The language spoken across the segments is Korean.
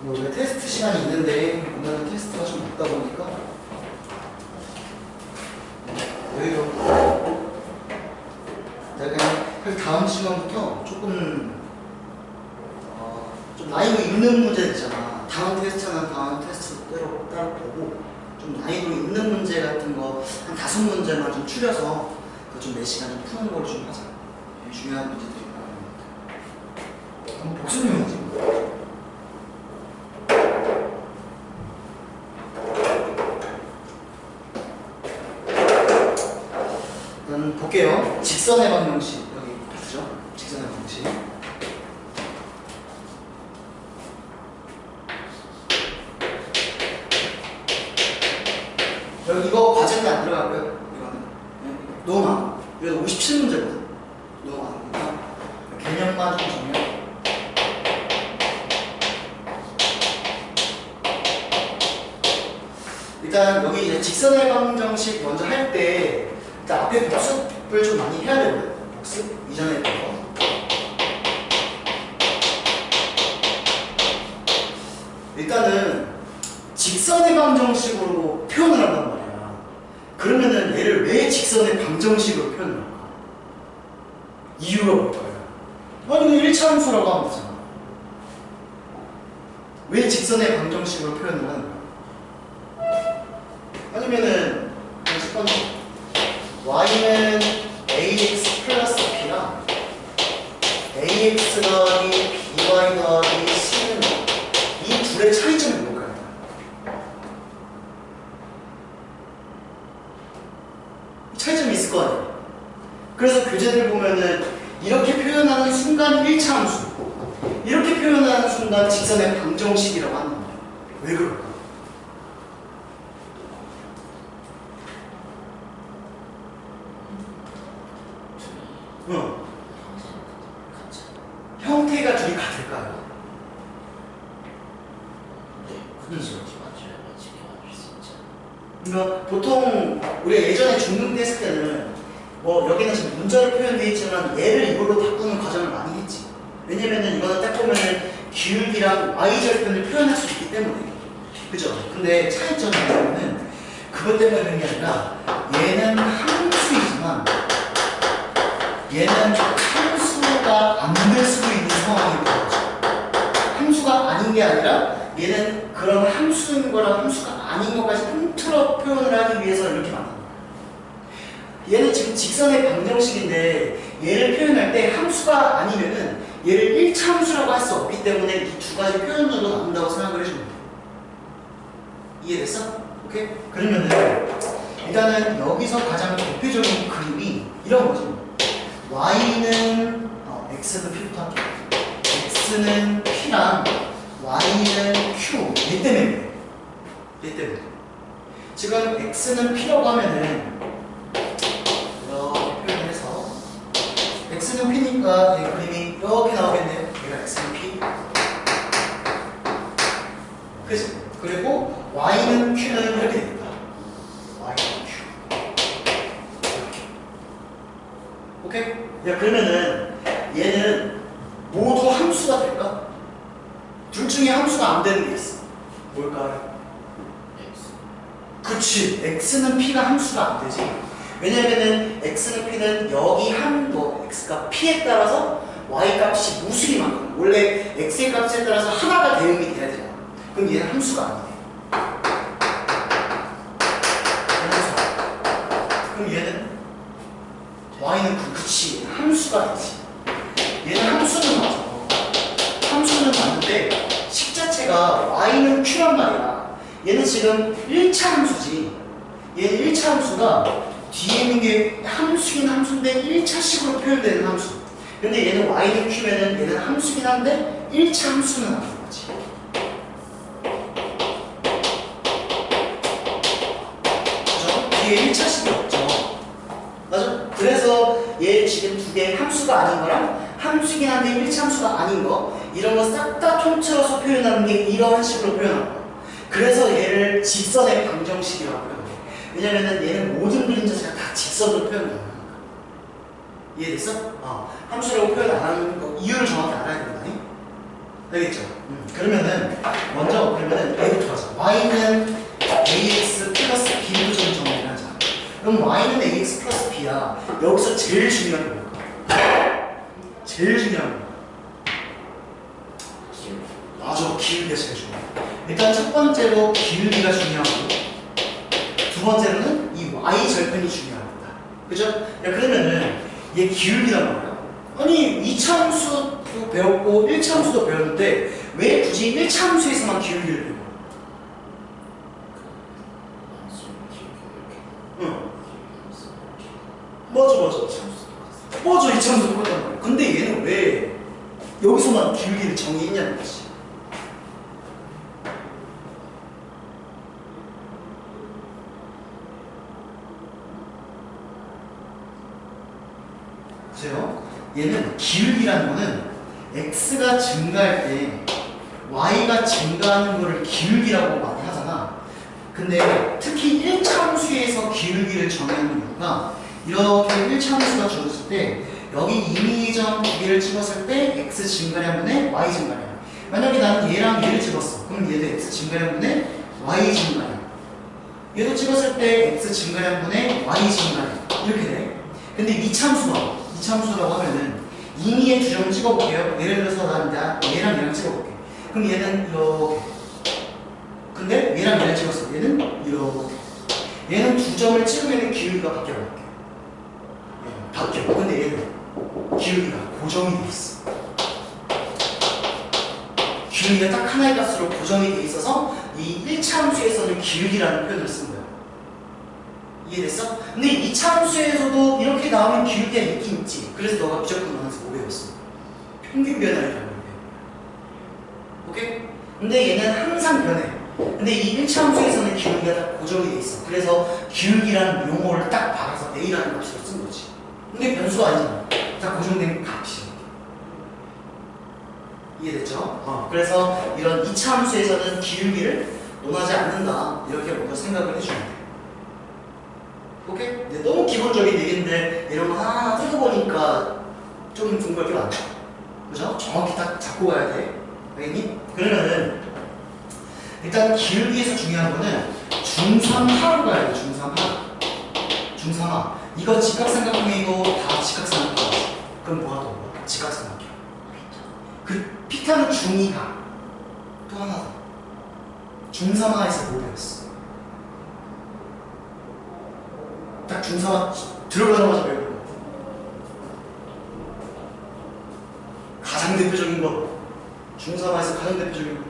원래 테스트 시간이 있는데 오늘은 테스트가 좀 없다 보니까 여기로 그냥 다음 시간부터 조금 좀 난이도 있는 문제 있잖아. 다음 테스트는 다음 테스트대로 따로 보고 좀 난이도 있는 문제 같은 거 한 5문제만 좀 추려서 그 좀 4시간 좀 푸는 걸 좀 하자. 중요한 문제들이 나옵니다. 한번 복습용 하지. 일단 볼게요. 직선의 방정식 여기 있죠? 직선의 방정식. 여기 이거 과제는 안 들어가고요. 이거는 너무 많아. 이거 57문제거든. 너무 많으니까 개념만 좀 정리하고. 일단 여기 이제 직선의 방정식 먼저 할 때 일단 앞에 복습을 좀 많이 해야 되거든. 복습 이전에 했던 거. 일단은 직선의 방정식으로 표현을 한단 말이야. 그러면은 얘를 왜 직선의 방정식으로 표현을 할까? 이유가 뭘까요? 아니, 1차 함수라고 하면 되잖아. 왜 직선의 방정식으로 표현을 하는 거야? 아니면은 첫 번째 y는 ax 플러스 b랑 ax 더하기 by 더하기 c는 이 둘의 차이점이 뭘까요? 차이점이 있을 거 아니에요. 그래서 교재들 보면은 이렇게 표현하는 순간 1차 함수, 이렇게 표현하는 순간 직선의 방정식이라고 하는 거예요. 왜 그럴까? 형태가 둘이 같을까요? 그러니까 보통 우리가 예전에 중등 때 했을 때는 뭐 여기는 지금 문자로 표현되어 있지만 얘를 이걸로 바꾸는 과정을 많이 했지. 왜냐면은 이거는 딱 보면은 기울기랑 y절편을 표현할 수 있기 때문에. 그죠? 근데 차이점이 뭐냐면은 그것 때문에 그런 게 아니라 얘는 함수이지만 얘는 함수가 안 될 수도 있는 상황이 되죠. 함수가 아닌 게 아니라 얘는 그런 함수인 거랑 함수가 아닌 것까지 통틀어 표현을 하기 위해서 이렇게 만든 거예요. 얘는 지금 직선의 방정식인데 얘를 표현할 때 함수가 아니면은 얘를 1차 함수라고 할 수 없기 때문에 이 두 가지 표현으로 나온다고 생각을 해주면 돼요. 이해됐어? 오케이? 그러면은 일단은 여기서 가장 대표적인 그림이 이런 거죠. y는 x는 p부터 할게요. x는 p랑 y는 q. 얘 때문에 그래. 얘 때문에. 지금 x는 p라고 하면은 이렇게 표현을 해서 x는 p니까 이 그림이 이렇게 나오겠네요. 얘가 x는 p. 그치? 그리고 y는 q는 이렇게 됩니다. y는 q. 이렇게. 오케이? 야, 그러면은 얘는 모두 함수가 될까? 둘 중에 함수가 안 되는 게 있어. 뭘까요? x. 그치. x는 p가 함수가 안 되지. 왜냐면은 x는 p는 여기 x가 p에 따라서 y 값이 무수히 많거든. 원래 x의 값에 따라서 하나가 대응이 돼야 되잖아. 그럼 얘는 함수가 아니네. 그럼 얘는 y는 그치. 함수가 되지. 얘는 함수는 맞아. 함수는 맞는데 식 자체가 y는 q란 말이야. 얘는 지금 1차 함수지. 얘는 1차 함수가 뒤에 있는 게 함수긴 함수인데 1차식으로 표현되는 함수. 근데 얘는 y는 q면은 얘는 함수긴 한데 1차 함수는 아닌 거지. 그죠? 뒤에 1차식이 없죠. 맞아? 그래서 얘 지금 두 개 함수가 아닌 거랑 함수긴 한데 1차 함수가 아닌 거, 이런 거 싹 다 통틀어서 표현하는 게 이러한 식으로 표현하는 거야. 그래서 얘를 직선의 방정식이라고 표현해. 왜냐면은 얘는 모든 그림 자체가 다 직선으로 표현을 하는 거야. 이해됐어? 함수라고 표현 안 하는 거 이유를 정확히 알아야 된다니? 알겠죠? 그러면은 먼저 그러면은 A부터 하자. Y는 AX 플러스 B로 좀 정리를 하자. 그럼 Y는 AX 플러스 B야. 여기서 제일 중요한 게 뭘까? 제일 중요한 거. 맞아, 기울기가 제일 중요해. 일단 첫 번째로 기울기가 중요하고, 두 번째로는 이 Y 절편이 중요합니다. 그죠? 야, 그러면은 얘 기울기란 말이야. 아니 2차 함수도 배웠고 1차 함수도 배웠는데 왜 굳이 1차 함수에서만 기울기를 배워? 응. 맞아. 맞아, 2차 함수 똑같단 말이야. 근데 얘는 왜 여기서만 기울기를 정의했냐는 거지. 보세요. 얘는 기울기라는 거는 x가 증가할 때 y가 증가하는 거를 기울기라고 많이 하잖아. 근데 특히 1차 함수에서 기울기를 정하는 이유가 이렇게 1차 함수가 주어졌을 때 여기 임의점 두 개를 찍었을 때 x 증가량분의 y 증가량. 만약에 나는 얘랑 얘를 찍었어. 그럼 얘도 x 증가량분의 y 증가량. 얘도 찍었을 때 x 증가량분의 y 증가량. 이렇게 돼. 근데 2차 함수가 2차 함수라고 하면은 임의의 두 점을 찍어볼게요. 예를 들어서 난 얘랑 얘랑 찍어볼게. 그럼 얘는 이렇게. 근데 얘랑 얘를 찍었어. 얘는 이렇게. 얘는 두 점을 찍으면 기울기가 바뀌어요. 바뀌어. 근데 얘는 기울기가 고정이 돼 있어. 기울기가 딱 하나의 값으로 고정이 돼 있어서 이 1차 함수에서는 기울기라는 표현을 쓴 거야. 이해됐어? 근데 2차 함수에서도 이렇게 나오면 기울기가 있긴 있지. 그래서 너가 무조건 나눠서 뭐 배웠어? 평균 변화를 배운 거야. 오케이? 근데 얘는 항상 변해. 근데 이 1차 함수에서는 기울기가 다 고정이 돼 있어. 그래서 기울기라는 용어를 딱 박아서 A라는 값으로 쓴 거지. 근데 변수가 아니잖아. 다 고정된 값이. 이해됐죠? 그래서 이런 2차 함수에서는 기울기를 논하지 않는다. 이렇게 먼저 생각을 해주면 돼. 오케이? 네, 너무 기본적인 얘기인데 이런 거 하나 뜯어보니까 좀 궁금할 게 많다. 그죠? 정확히 딱 잡고 가야 돼. 알겠니? 그러면은 일단 기울기에서 중요한 거는 중3하로 가야 돼. 중3하. 이거 직각삼각형이고 다 직각삼각형. 그럼 뭐가 더 뭐야? 직각삼각형. 그 피타는 중2가 또 하나 더. 중3하에서 뭐 배웠어? 딱 중3하 들어가자마자 배우는 거. 가장 대표적인 거. 중3하에서 가장 대표적인 거.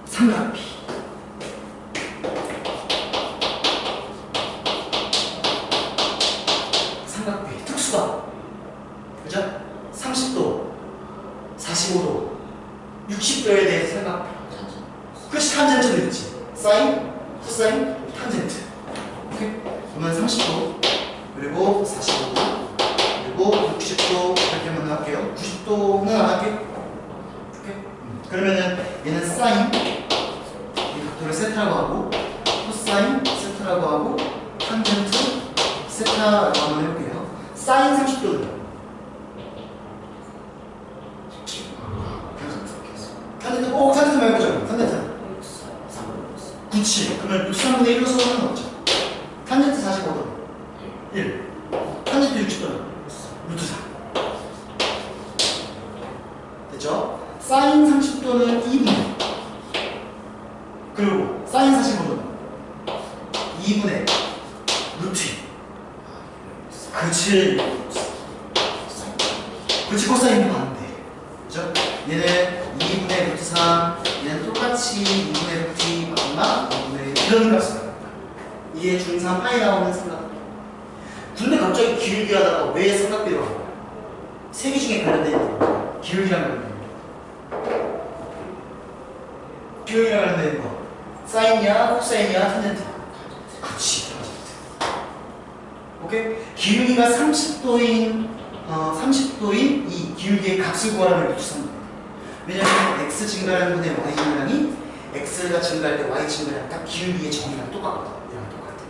삼각비. 삼각비. 특수다. 그죠? 30도, 45도, 60도에 대해서 삼각비. 그렇지, 탄젠트도 있지. 사인, 코사인, 탄젠트. 오케이? 그러면 30도, 그리고 45도, 그리고 60도 이렇게만 할게요. 90도는 안 할게요. 오케이? 그러면은 얘는 사인, 이 각도를 세타라고 하고, 코사인 세타라고 하고, 탄젠트 세타라고 한번 해볼게요. 사인 30도는 탄젠트 꼭 탄젠트만 해보자. 탄젠트. 그치. 그러면 63분의 1로 써는 없죠. 탄젠트 45도 1. 탄젠트 60도 루트 4. 됐죠? 사인 30도는 2분의 그리고 사인 45도는 2분의 루트 2. 그치. 그치, 코사인도 많은데. 그죠? 얘는 2분의 루트 3, 얘는 똑같이 2분의 루트 2 마지막 2분의 이런 값을 갖다. 이게 중3 하에 나오는 삼각비. 근데 갑자기 기울기 하다가 왜 삼각비로 한 거야? 세개 중에 관련된 거. 기울기랑 관련된 거. 기울기랑 관련된 거. 사인이야, 코사인이야, 탄젠트. 그치. 오케이? 기울기가 30도인 이 기울기의 값을 구하라는 루트 3. 왜냐면 x 증가량분의 y 증가량이 x가 증가할 때 y 증가량 딱 기울기의 정의랑 똑같거든. 얘랑 똑같아.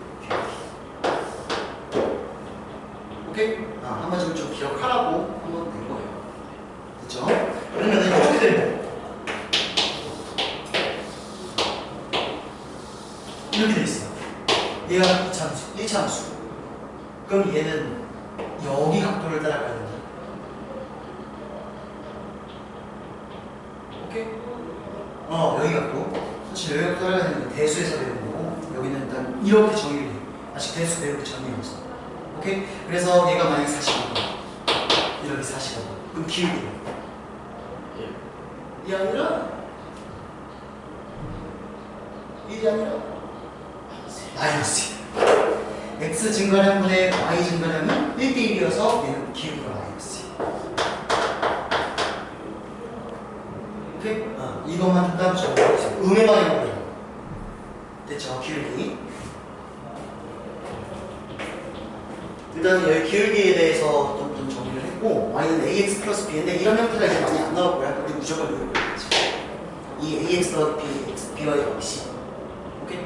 오케이? 한 번쯤 좀 기억하라고 한번 낸 거예요. 됐죠? 얘는 여기 각도를 따라가야 된다. 오케이? 여기 각도. 사실 여기 각도 따라가야 되는데 대수에서 배우는 거고, 여기는 일단 이렇게 정의를 해. 아직 대수 배우기 전이 없어. 오케이? 그래서 얘가 만약에 40이고, 이렇게 40이고, 그럼 기울기. 이 아니라? 일이 아니라? 마이너스. x 증가량분의 y 증가량은 1대1이어서 얘는 기울기가 마이너스. 오케이? 이것만 일단 적어보세요. 음의 방향으로. 됐죠? 기울기. 일단 여기 기울기에 대해서 좀 정리를 했고, y는 ax 플러스 b인데 이런 형태가 이제 많이 안 나올 거야. 우리 무조건 이걸 보야지. 이 ax 더하기 by 더하기 c. 오케이?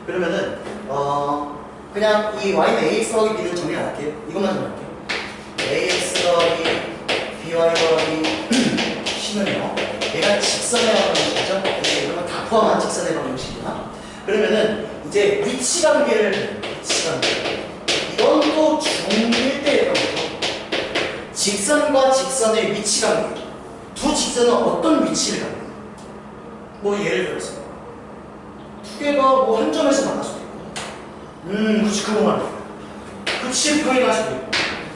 그러면은 그냥 이 y는 ax 더하기 b는 정리 안 할게요. 이것만 정리할게요. ax 더하기 by 더하기 c는요, 얘가 직선의 방정식이죠? 이런 거 다 포함한 직선의 방정식이야. 그러면은 이제 위치 관계를 이건 또 중1대의 관계죠. 직선과 직선의 위치 관계. 두 직선은 어떤 위치를 갖는 거야? 뭐 예를 들어서 두 개가 뭐 한 점에서 만날 수도 있고, 그치, 그거 말이야. 그치, 평이 갈 수도 있고,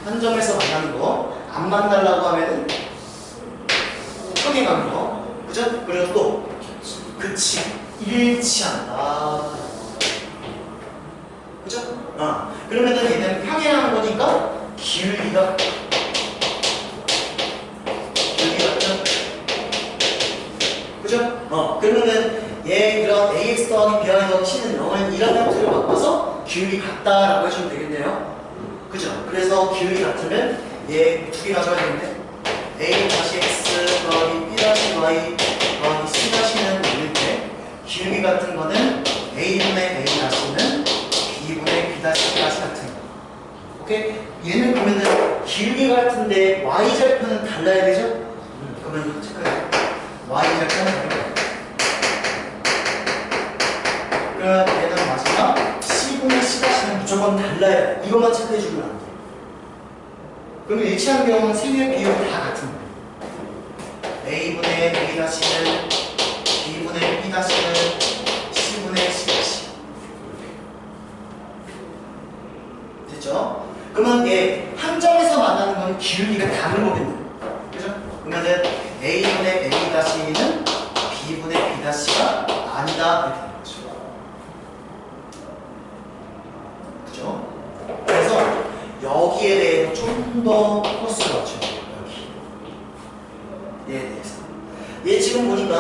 한 점에서 만나는 거, 안 만나려고 하면은 평이 가는 거, 그죠? 그리고 또 그치, 일치한다. 그죠? 그러면은 얘는 평행하는 거니까 기울기가 같죠? 그죠? 그러면은 얘 이런 ax 더하기 by 더하기 c는 0을 이런 형태로 바꿔서 기울기 같다라고 해주면 되겠네요. 그죠? 그래서 기울기 같으면 얘 두 개 가져야 되는데 a 다시 x 더하기 b 다시 y 더하기 c 다시는 있는데, 기울기 같은 거는 a분의 a 다시는 b분의 b 다시 같은 거. 오케이? 얘는 보면은 기울기 같은데 y절편은 달라야 되죠? 그러면 이거 체크해요. y절편은 달라요. 그럼 얘는 마지막 c분의 c 다시는 무조건 달라야 돼. 이것만 체크해주면 안 돼. 그러면 일치하는 경우는 세 개의 비율이 다 같은 거예요. a분의 a 다시는 b분의 b 다시는 c분의 c 다시. 됐죠? 그러면 얘 한 점에서 만나는 건 기울기가 다른 거겠네요. 그죠? 그러면은 a분의 a 다시는 b분의 b 다시가 아니다 이렇게 되는 거죠. 그죠? 그래서 여기에 대해서 좀 더 포커스를 맞춰요. 여기 얘에 대해서. 얘 지금 보니까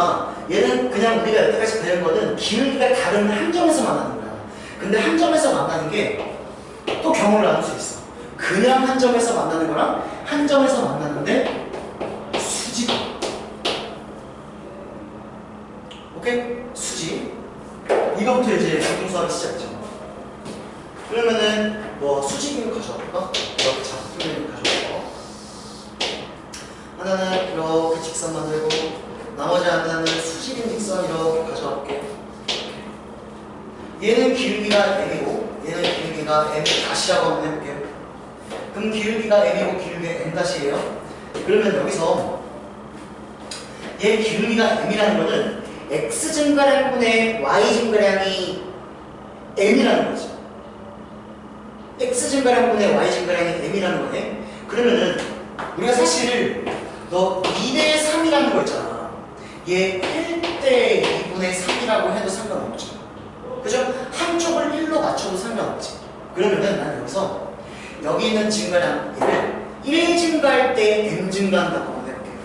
얘는 그냥 우리가 여태까지 배운 거는 기울기가 다른 한 점에서 만나는 거야. 근데 한 점에서 만나는 게 또 경우를 나눌 수 있어. 그냥 한 점에서 만나는 거랑 한 점에서 만나는데 수직. 오케이? 수직. 이거부터 이제 공수하기 시작이죠. 그러면은 뭐 수직을 가져볼까? 이렇게 작품을 가져볼까? 하나는 이렇게 직선 만들고, 나머지 하나는 수직인 직선 이렇게 가져갈게. 얘는 기울기가 m이고 얘는 기울기가 m 다시라고 한번 해볼게요. 그럼 기울기가 m이고 기울기가 m 다시예요. 그러면 여기서 얘 기울기가 m이라는 거는 x 증가량분의 y 증가량이 m이라는 거죠. x 증가량분의 y 증가량이 m이라는 거네. 그러면은 우리가 사실 너 2대 3이라는 거 있잖아. 얘 1대 2분의 3이라고 해도 상관없죠. 그죠? 한쪽을 1로 맞춰도 상관없지. 그러면은 난 여기서 여기 있는 증가량 얘를 1 증가할 때 m 증가한다고 한번 해볼게요.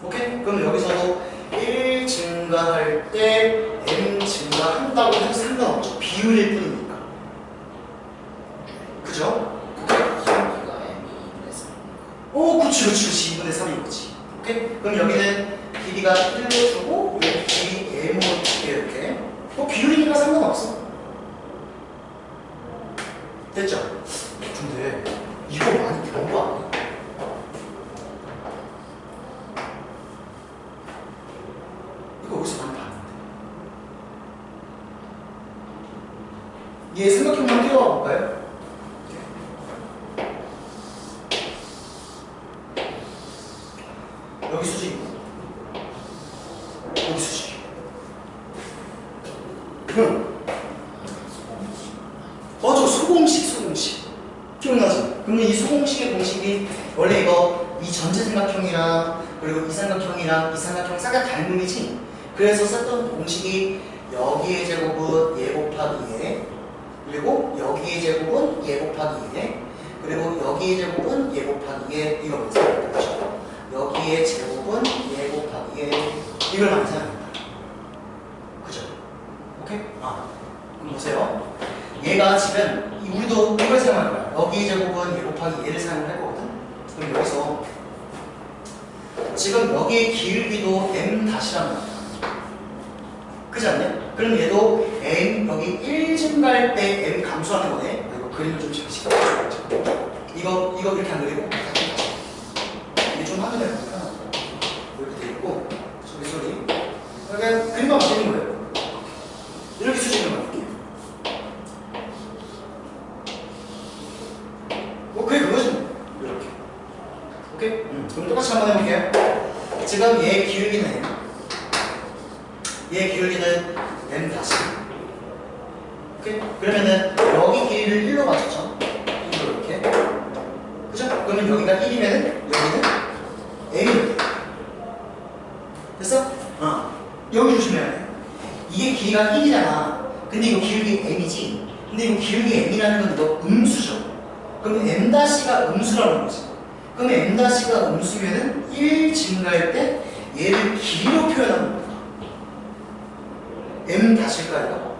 오케이? 그럼 여기서도 1 증가할 때 m 증가한다고 해도 상관없죠. 비율일 뿐이니까. 그죠? 오, 그치. 2분의 3인 거지. 오케이? 그럼 여기는 길이가 1로 주고, 여기 길이 m으로 줄게, 이렇게. 비율이니까 상관없어. 됐죠? 근데, 이거 많이 배운 거 아니야? 이거 어디서 많이 봤는데? 얘 생각해보면 뛰어가 볼까요? 여기 수직이고 여기 수직. 맞아, 소공식. 기억나지? 그러면 이 소공식의 공식이 원래 이 전체삼각형이랑 그리고 이삼각형이랑 이삼각형 싹 다 닮음이지? 그래서 썼던 공식이 여기의 제곱은 얘 곱하기 얘, 그리고 여기의 제곱은 얘 곱하기 얘, 그리고 여기의 제곱은 얘 곱하기 얘, 이거 많이 사용합니다. 여기의 제곱은 얘 곱하기 얘, 이걸 많이 사용합니다. 그죠? 오케이? 그럼 보세요. 얘가 지금 우리도 이걸 사용할 거야. 여기의 제곱은 얘 곱하기 얘를 사용할 거거든. 그럼 여기서 지금 여기의 기울기도 m 다시란 말이야. 그렇지 않냐? 그럼 얘도 m 여기 1 증가할 때 m 감소하는 거네. 이거 그림을 좀 시켜줘. 이거 이렇게 안 그리고 이게 좀 하면 되는 거야. 이렇게 돼 있고 소리 그냥 그림만 맞추는 거예요. 이렇게 수직을 만들게요. 그게 그거지. 이렇게. 오케이? 그럼 똑같이 한번 해볼게요. 지금 얘 기울기는 m 다시. 오케이? 그러면은 여기 길이를 1로 맞췄죠? 이렇게. 그죠? 그러면 여기가 1이면은 여기는 m이 돼. 됐어? 여기 조심해야 돼. 이게 길이가 1이잖아. 근데 이거 기울기 m이지. 근데 이거 기울기 m이라는 건 이거 음수죠. 그럼 m-가 음수라는 거지. 그럼 m-가 음수면은 1 증가할 때 얘를 길이로 표현하는 겁니다. m-일까요?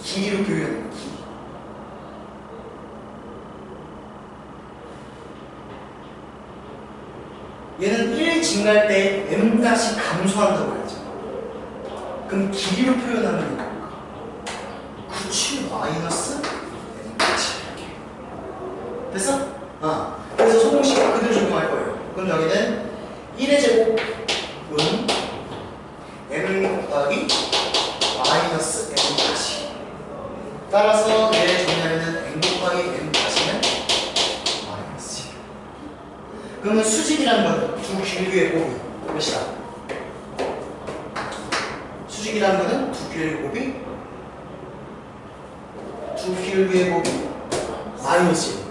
길이로 표현하는 거야. 얘는 1 증가할 때 m- 감소한다고 해야죠. 그럼 길이로 표현하면 됩니까? 그치, 마이너스 됐어? 그래서 소공식 그대로 적용할 거예요. 그럼 여기는 1의 제곱은 m 곱하기 마이너스 m까지. 따라서 얘를 정리하면은 m 곱하기 m 다시는 마이너스. 그러면 수직이라는 건 두 기울기의 곱이 몇이다? 수직이라는 거는 두 기울기의 곱이 마이너스.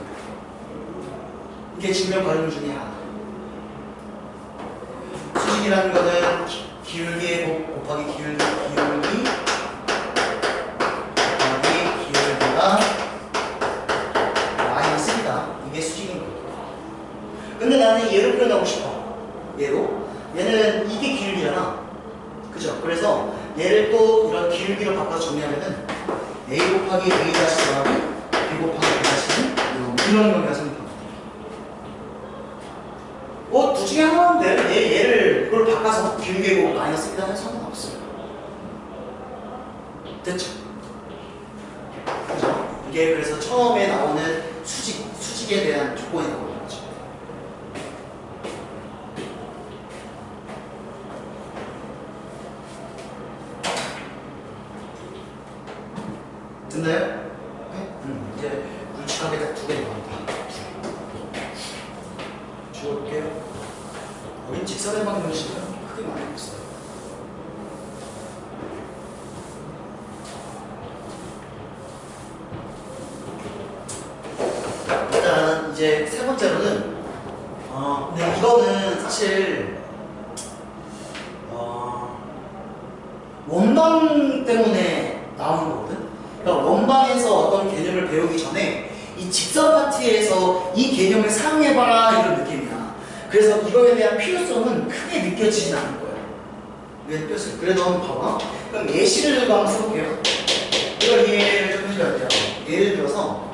이게 증명 발음 중에 하나. 수직이라는 거는 기울기의 곱 곱하기 기울기가 마이너스이다. 이게 수직인 거예요. 근데 나는 얘로 표현하고 싶어. 얘는 이게 기울기잖아. 그죠? 그래서 얘를 또 이런 기울기로 바꿔서 정리하면은 a 곱하기 a 다시 더하기 b 곱하기 b 다시는 이런 경우가 생깁니다. 둘 중에 하나인데 얘를 이걸 바꿔서 기울기고 마이너스이다 해서 상관없어요. 됐죠? 그죠? 이게 그래서 처음에 나오는 수직에 대한 조건이 나오는 거죠. 됐나요? 네? 이제 굵직하게 딱 두 개 나옵니다. 지워볼게요. 여긴 직선의 방정식은 크게 많이 없어요. 일단 이제 세 번째로는 근데 이거는 사실 원방 때문에 나오는 거거든. 그러니까 원방에서 어떤 개념을 배우기 전에 이 직선 파트에서 이 개념을 사용해봐라 이런 느낌이야. 그래서 이거에 대한 필요성은 크게 느껴지진 않을 거야. 왜 느꼈어요? 그래도 한번 봐봐. 그럼 예시를 들고 한번 써볼게요. 이걸 이해를 좀 해줘야 돼요. 예를 들어서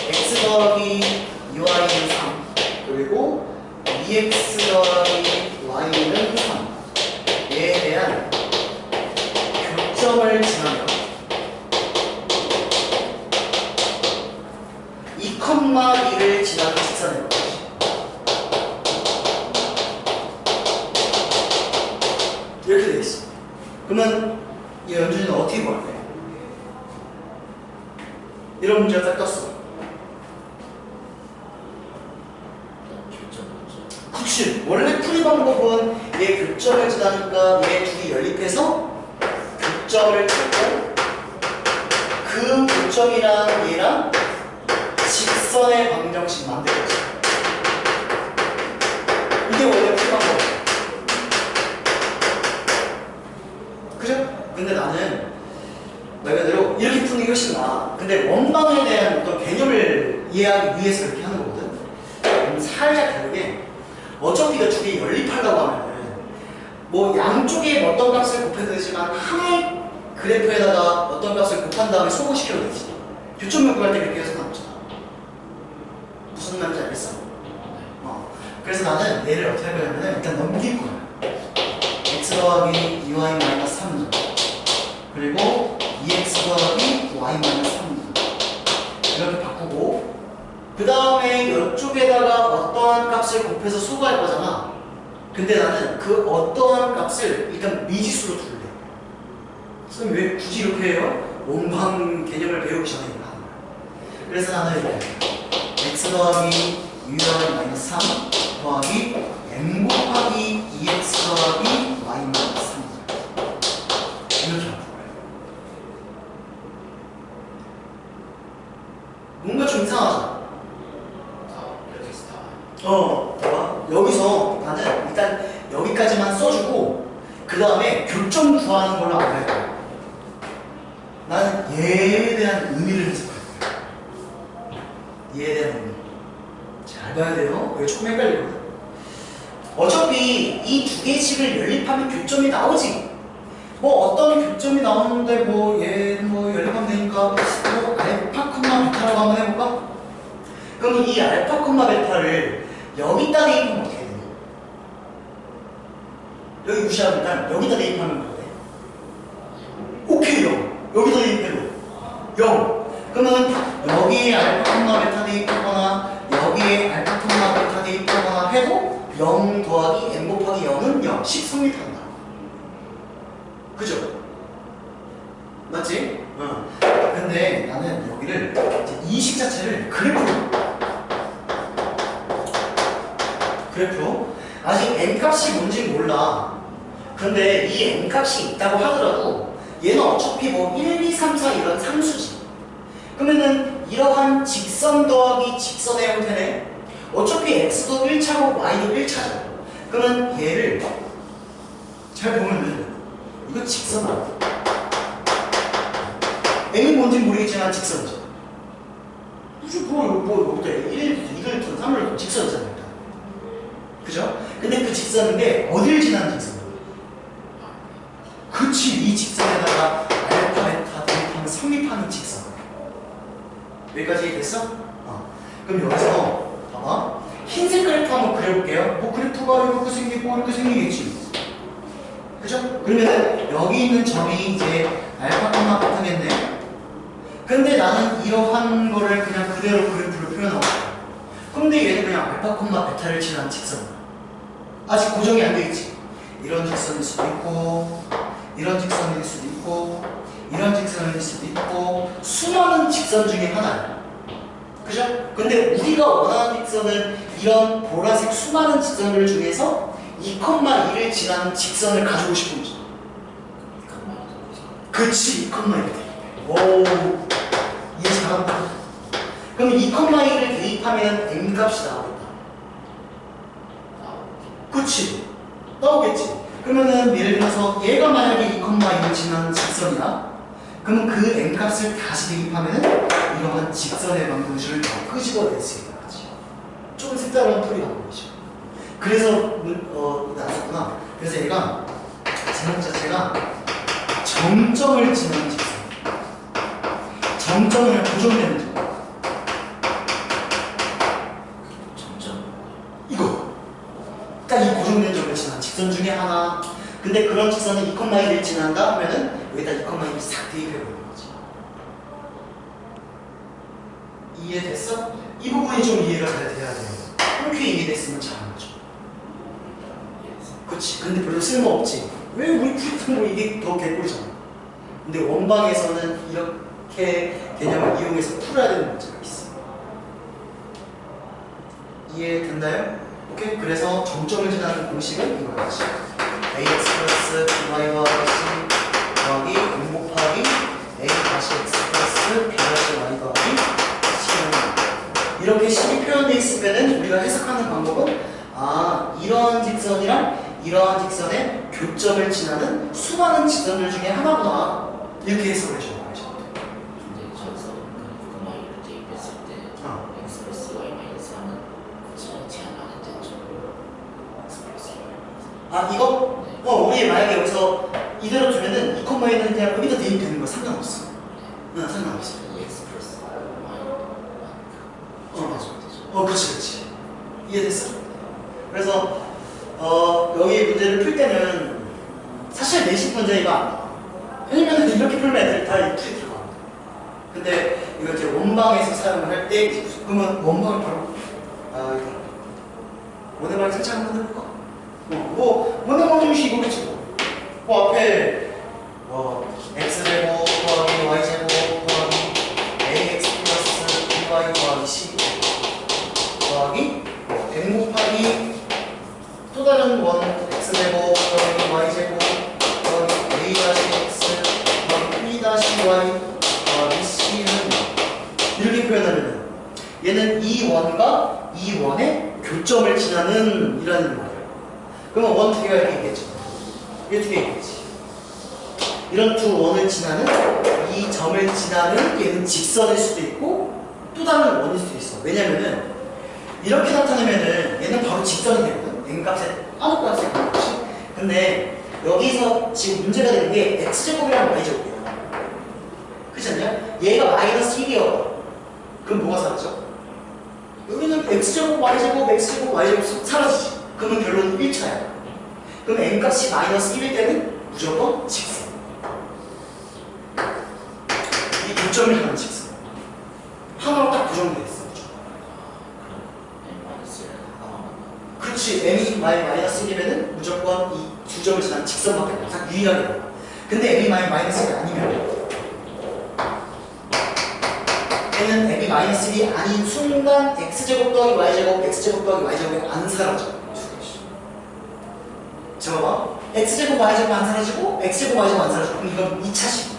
x 더하기 2y는 3 그리고 2x 더하기 y는 3 얘에 대한 교점을 지나면 2,2를 지나는 직선을 이렇게 되어 있어. 그러면 이 연준이는 어떻게 구할 거야? 이런 문제가 딱 떴어. 그치. 원래 풀이 방법은 얘 교점을 지나니까 얘 둘이 연립해서 교점을 찾고 그 교점이랑 얘랑 직선의 방정식 만들어지. 이게 원래 풀이 방법이야. 그죠? 근데 나는 말 그대로 이렇게 푸는 게 훨씬 나아. 근데 원방에 대한 어떤 개념을 이해하기 위해서 이렇게 하는 거거든. 살짝 다르게 어차피 이거 두 개 연립하려고 하면은 뭐 양쪽에 어떤 값을 곱해도 되지만 하나의 그래프에다가 어떤 값을 곱한 다음에 소분시켜도 되지. 교점을 구할 때 그렇게 해서 나오잖아. 무슨 말인지 알겠어? 그래서 나는 얘를 어떻게 할 거냐면 일단 넘길 거야. x 더하기 2y-3분 그리고 2x 더하기 y-3분 이렇게 바꾸고 그 다음에 이쪽에다가 어떠한 값을 곱해서 소거할 거잖아. 근데 나는 그 어떠한 값을 일단 미지수로 둘래. 선생님 왜 굳이 이렇게 해요? 원방 개념을 배우기 전에 이거 하는 거야. 그래서 나는 이렇게 x 더하기 2y-3 더하기 m 곱하기 2x 더하기 y-3 이렇게 하는 거예요. 뭔가 좀 이상하죠? 봐봐. 여기서 나는 일단 여기까지만 써주고 그 다음에 교점 구하는 걸로 안 할 거야. 나는 얘에 대한 의미를 해석할 거야. 얘에 대한 의미. 잘 봐야 돼요. 이게 조금 헷갈리거든. 어차피 이 두 개씩을 연립하면 교점이 나오지. 뭐 어떤 교점이 나오는데 뭐 얘 뭐 연립하면 되니까 뭐 알파 콤마 베타라고 한번 해볼까? 그럼 이 알파 콤마 베타를 여기다 대입하면 어떻게 되냐? 여기 무시하고 일단 여기다 대입하면 어때? 오케이 0. 여기다 대입해도 0. 그러면 여기에 알파 콤마 베타 대입하거나 여기에 알파 콤마 베타 대입하거나 해도 0 더하기 m 곱하기 0은 0. 10 성립한다. 그죠? 맞지? 근데 나는 여기를 이제 이 식 자체를 그래프로 아직 n값이 뭔지 몰라. 근데 이 n값이 있다고 하더라도 얘는 어차피 뭐 1, 2, 3, 4 이런 상수지. 그러면은 이러한 직선 더하기 직선의 형태네. 어차피 x도 1차고 y도 1차죠. 그러면 얘를 잘 보면은 이거 직선이야. n이 뭔지 모르겠지만 직선이죠. 뭐 어때? 1, 2를 3을 직선이잖아요. 그죠? 근데 그 직선인데 어딜 지나는 직선이야? 그치, 이 직선에다가 알파, 베타 대입하면 성립하는 직선. 여기까지 됐어? 그럼 여기서 봐봐. 흰색 그래프 한번 그려볼게요. 뭐 그래프가 이렇게 생기고 이렇게 생기겠지. 그죠? 그러면은 여기 있는 점이 이제 알파, 베타겠네. 근데 나는 이러한 거를 그냥 그대로 그래프로 표현하고 싶어. 근데 얘는 그냥 알파, 베타를 지나는 직선이야. 아직 고정이 안 돼 있지. 이런 직선일 수도 있고, 이런 직선일 수도 있고, 이런 직선일 수도 있고, 수많은 직선 중에 하나야. 그죠? 근데 우리가 원하는 직선은 이런 보라색 수많은 직선들 중에서 2,2를 지나는 직선을 가지고 싶은 거죠. 그치, 2,2. 오, 이해 잘한다. 그럼 2,2를 대입하면 m 값이 나오겠다. 그치? 나오겠지? 그러면은 예를 들어서 얘가 만약에 2,2를 지나는 직선이야. 그럼 그 m 값을 다시 대입하면은 이러한 직선의 방정식을 더 끄집어낼 수 있는 거지. 조금 색다른 풀이 방법이죠. 그래서 나왔구나. 그래서 얘가 제목 자체가 정점을 지나는 직선. 정점을 고정되는 점. 정점. 이거. 딱 이 고정된 점을 지난 직선 중에 하나. 근데 그런 직선은 2,1을 지난다 하면은 여기다 2,1을 싹 대입해버리는 거지. 이해됐어? 이 부분이 좀 이해가 잘 돼야 돼요. 이렇게 이해됐으면 잘하는 거죠. 그치. 근데 별로 쓸모없지. 왜 우리 풀었던 거 이게 더 개꿀이잖아. 근데 원방에서는 이렇게 개념을 이용해서 풀어야 되는 문제가 있어. 이해됐나요? 오케이? 그래서 점점을 지나는 공식은 이거였지. ax 플러스 by와 c 더하기 0 곱하기 a 다시 x 플러스 b 다시 y 더하기 c는 이렇게 식이 표현되어 있으면 우리가 해석하는 방법은 이러한 직선이랑 이러한 직선의 교점을 지나는 수많은 직선들 중에 하나구나 이렇게 해석을 해줘요. 근데 저기서 그 y 를 대입했을 때 x 플러스 y 마이너스 3은 그쵸 제한 안 했죠. x 플러스 y 이거? 네. 우리 만약에 여기서 이대로 두면은 2,1은 그냥 여기다 대입되는 거야. 상관없어. 응, 상관없어. x 플러스 y 그렇지. 이해됐어? 그래서 여기 문제를 풀 때는 사실 내신 문제 이거 안 나와. 왜냐면 이렇게 풀면 애들이 다 이렇게 들어가. 근데 이거 이제 원방에서 사용을 할 때 그러면 원방을 바로 원해방 살짝 한번 해볼까? 원해방 중시 이거겠지 뭐 앞에 x제곱 더하기 y제곱 더하기 ax 플러스 by 더하기 c 더하기 n 곱하기 또 다른 원 x제곱 더하기 y제곱 더하기 a 다시 x 더하기 b 다시 y 더하기 c는 이렇게 표현하면 얘는 이 원과 이 원의 교점을 지나는 이라는 말이에요. 그러면 원 두 개가 이렇게 있겠죠. 이렇게 두 개 있겠지. 이런 두 원을 지나는 이 점을 지나는 얘는 직선일 수도 있고 또 다른 원일 수도 있어. 왜냐면은 이렇게 나타내면은 얘는 바로 직선이 되거든. n값에 아무 값에 그렇지. 근데 여기서 지금 문제가 되는 게 x제곱이랑 y제곱이야. 그렇지 않냐? 얘가 마이너스 1이어. 그럼 뭐가 사라져? 여기는 x제곱, y제곱, x제곱, y제곱 사라지지. 그러면 결론은 1차야. 그럼 n값이 마이너스 1일 때는 무조건 직선. 이 교점을 향한 직선. 하나로 딱 고정되어 있어. 그렇지. m이 마이너스 1이면은 무조건 이 두 점을 지나는 직선밖에 없어. 유일하게 나와. 근데 m이 마이너스 1이 아니면 얘는 m이 마이너스 1이 아닌 순간 x제곱 더하기 y제곱, x제곱 더하기 y제곱이 안 사라져. 잠깐만. x제곱 y제곱 안 사라지고 x제곱 y제곱 안 사라지고 그럼 이건 2차식이야.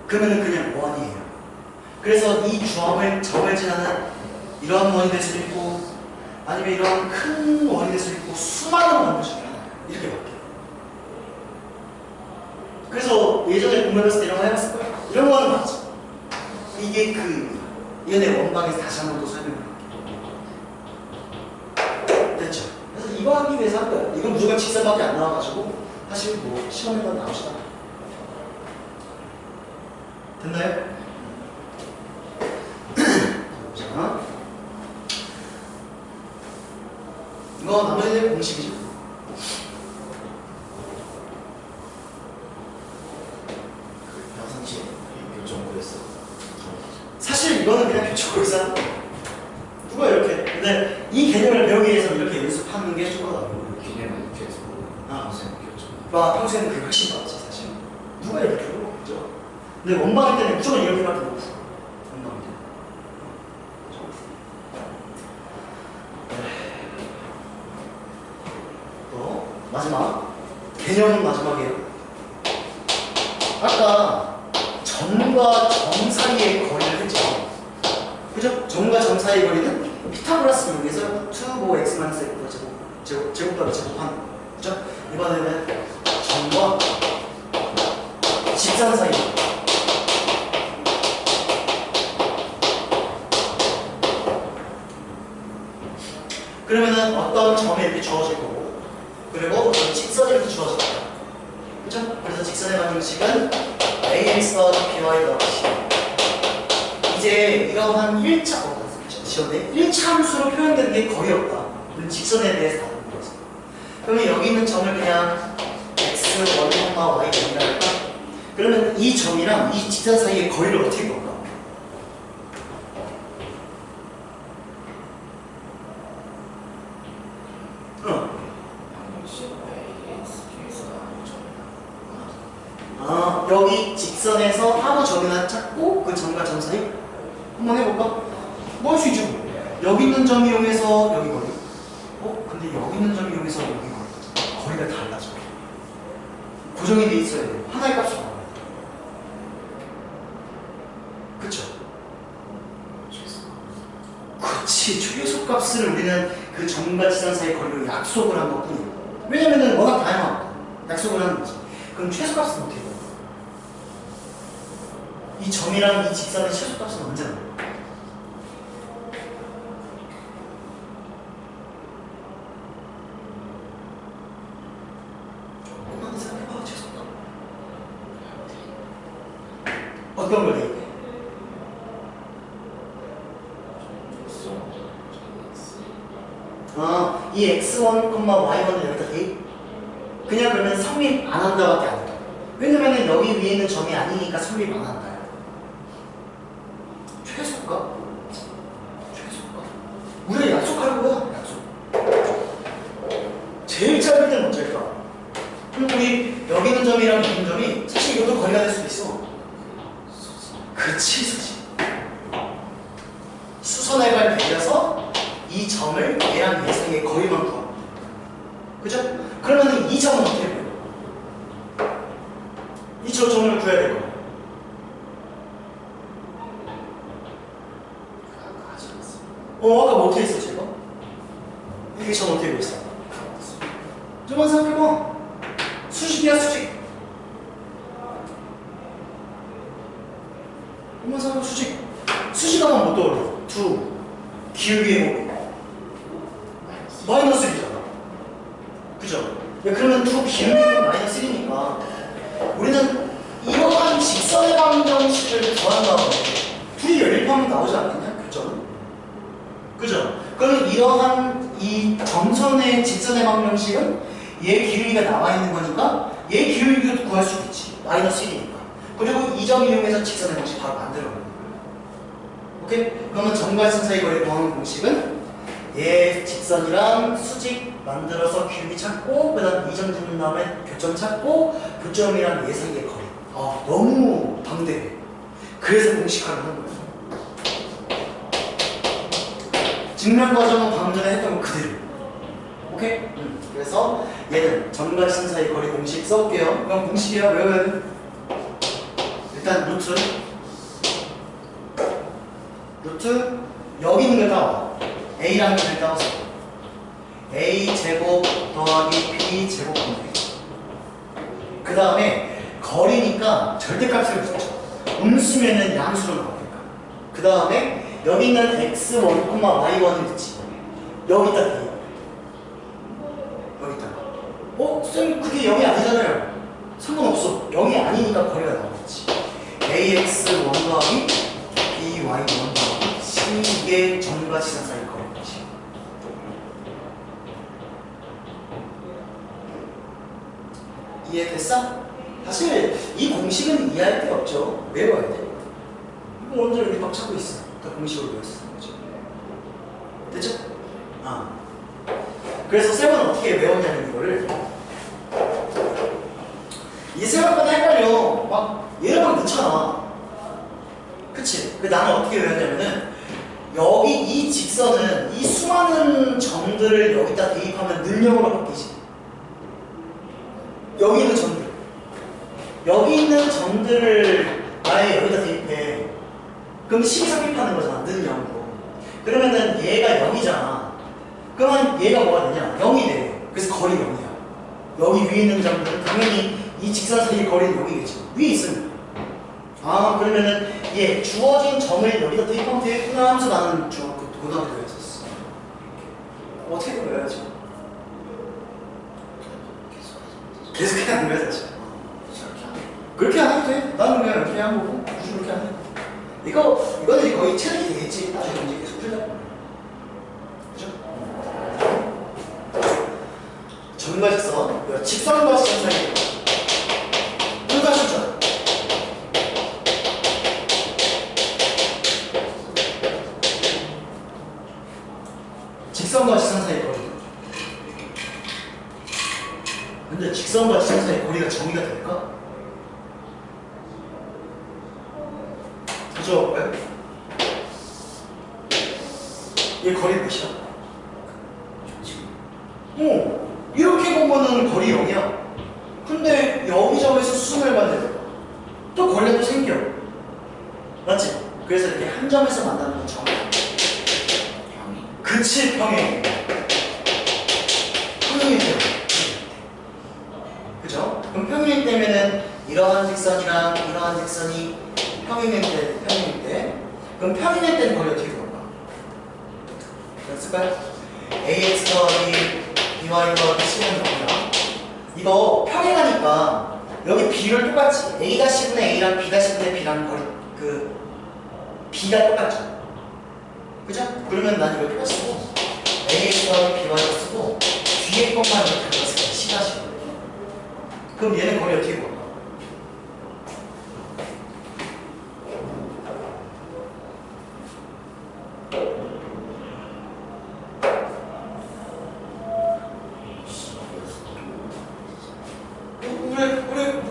그러면은 그냥 원이에요. 그래서 이 점을 지나는 이런 원이 될 수도 있고 아니면 이런 큰 원이 될 수도 있고 수많은 원들 중에 하나야. 이렇게 바뀌어. 그래서 예전에 공부해봤을 때 이런 거 해봤을 거야. 이런 거는 맞죠. 이게 이번에 원방에서 다시 한 번 더 설명해. 됐죠? 그래서 이거 하기 위해서 한 거야. 이건 무조건 직선밖에 안 나와가지고 사실 뭐 시험에만 나오시다. 됐나요? 자, 이거 나머지는 공식이죠. 사실 이거는 그냥 교초고사 누가 이렇게 근데 이 개념을 배우기 위해서 이렇게 연습하는 게 좋거든요. 개념을 이렇게 해서 평소에는 그게 훨씬 낫지 사실. 누가 이렇게 배워? 그죠? 근데 원방일 때는 무조건 이렇게밖에 못 풀어. 원방일 때는. 또 마지막 개념은 마지막이에요. 아까 점과 점 사이의 거리를 했죠. 그죠? 점과 점 사이의 거리는 피타고라스 이용해서 2뭐 x-x 제곱 더하기 제곱하는 거. 그죠? 이번에는 점과 직선 사이. 그러면은 어떤 점이 이렇게 주어질 거고, 그리고 어떤 직선이 이렇게 주어질 거야. 그죠? 그래서 직선의 방정식은 ax 더하기 by 더하기 c. 이제 이러한 1차, 시험에 1차 함수로 표현되는 게 거의 없다. 우리는 직선에 대해서 다루는 거지. 그러면 여기 있는 점을 그냥 x, y, y 점이라 할까? 그러면 이 점이랑 이 직선 사이의 거리를 어떻게 볼까? 여기 직선에서 아무 점이나 찾고 그 점과 점 사이 한번 해볼까? 뭐 할 수 있죠? 여기 있는 점 이용해서 여기 거리 근데 여기 있는 점이 여기서 여기 거리가 달라져. 고정이 돼 있어야 돼요. 하나의 값이 나와요. 그쵸? 그치. 최소값을 우리는 그 점과 지점 사이 거리로 약속을 한 것 뿐이에요. 왜냐면은 워낙 다양하거든. 약속을 하는 거지. 그럼 최소값은 어떻게 돼요? 이 점이랑 이 직선의 최소값은 언제 나와요? 조금만 생각해봐. 최소값. 어떤 걸 대입해? 이 x1, y1을 여기다 대입? 그냥 그러면 성립 안 한다밖에 안 돼. 왜냐면은 여기 위에 있는 점이 아니니까 성립 안 한다. 최소값? 최소값? 우리가 약속하는 거야, 약속. 제일 짧을 때는 언제일까? 그럼 우리 여기 있는 점이랑 여기 있는 점이 사실 이것도 거리가 될 수도 있어. 그치, 수지. 수선액을 빌려서 이 점을 얘랑 얘 사이의 거리만 구합니다. 그죠? 그러면 이 점은 어떻게 돼요? 이 점을 구해야 될 거예요. 아까 뭐 어떻게 했어, 제가? 이게 점 어떻게 보였어? 좀만 생각해봐. 수직이야, 수직. 좀만 생각해봐, 수직. 수직하면 뭐 떠올려? 두. 기울기의 뭐? 마이너스 1이잖아. 그죠? 그러면 두 기울기는 마이너스 1이니까 우리는 이러한 직선의 방정식을 더한 다음에 둘이 연립하면 나오지 않겠냐? 교점은? 그죠? 그러면 이러한 이 점선의 직선의 방정식은 얘 기울기가 나와 있는 거니까 얘 기울기도 구할 수 있지. 마이너스 1이니까. 그리고 이 점 이용해서 직선의 방식 바로 만들어 놓는 거예요. 오케이? 그러면 점과 점 사이 거리 구하는 공식은 얘 직선이랑 수직 만들어서 기울기 찾고 그 다음 2점 짓는 다음에 교점 찾고 교점이랑 얘 사이의 거리. 너무 방대해. 그래서 공식화를 한 거예요. 증명 과정은 방금 전에 했던 거 그대로. 오케이? 그래서 얘는 점과 점 사이 거리 공식 써볼게요. 그럼 공식이야 외워야 돼. 일단 루트 여기 있는 걸 따와. A라는 걸 따와서 A 제곱 더하기 B 제곱 분의 그 다음에 거리니까 절대값을 붙여. 음수면은 양수로 나오니까. 그 다음에 여기 있는 x1, y1을 넣지. 여기다 대입. 여기다가. 쌤 그게 0이 아니잖아요. 상관없어. 0이 아니니까 거리가 나오겠지. ax1 더하기 by1 더하기 c 이게 점과 지점 사이 거리지. 이해됐어? 사실 이 공식은 이해할 게 없죠. 외워야 돼. 이거 먼저 여기 막 찾고 있어. 다 공식으로 외웠어. 그죠? 됐죠? 그래서 쌤은 어떻게 외웠냐면 이거를 이 생각보다 헷갈려. 막 얘를 막 넣잖아. 그치? 나는 어떻게 외웠냐면은 여기 이 직선은 이 수많은 점들을 여기다 대입하면 능력으로 바뀌지. 여기 있는 점들. 여기 있는 점들을 아예 여기다 대입해. 그럼 식이 삽입하는 거잖아. 능력으로. 그러면은 얘가 0이잖아. 그러면 얘가 뭐가 되냐? 0이 돼. 그래서 거리 0이야. 여기 위에 있는 점들은 당연히 이 직선 사이의 거리는 0이겠죠. 위에 있으면. 그러면은 얘 주어진 점을 여기다 대입하면 되겠구나 하면서 나는 중학교 고등학교 때 했었어. 어떻게든 외워야죠. 계속 해야 안 외워야지. 그렇게 안 해도 돼. 나는 그냥 이렇게 한 거고 굳이 그렇게 안 해. 이거는 거의 체력이 되겠지. 나중에 문제 계속 풀다 보면. 그죠? 점과 직선, 직선과 직선 사이 불가시죠. 직선과 직선 사이 거리. 근데 직선과 직선 사이 거리가 정의가 될까? 그죠? 왜? 얘 거리 몇이야? 이렇게 보면은 거리 0이야. 근데 여기저기서 수순을 만들어. 또 거리가 또 생겨. 맞지? 그래서 이렇게 한 점에서 만나는 건 점. 평이 그치, 평행. 평행일 때. 그죠? 그럼 평행일 때면은 이러한 직선이랑 이러한 직선이 평행일 때. 그럼 평행일 때는 거리 어떻게 들어갈까? 쓸까요? ax 더하기 by 더하기 c는 뭐냐? 이거 평행하니까 여기 b를 똑같이 a-분의 a랑 b-분의 b랑 거리 b가 똑같죠? 그죠? 그러면 난 이걸 똑같이 쓰고 ax 더하기 by를 쓰고 뒤에 것만 이렇게 가져왔어요. c-로. 그럼 얘는 거리 어떻게 볼까?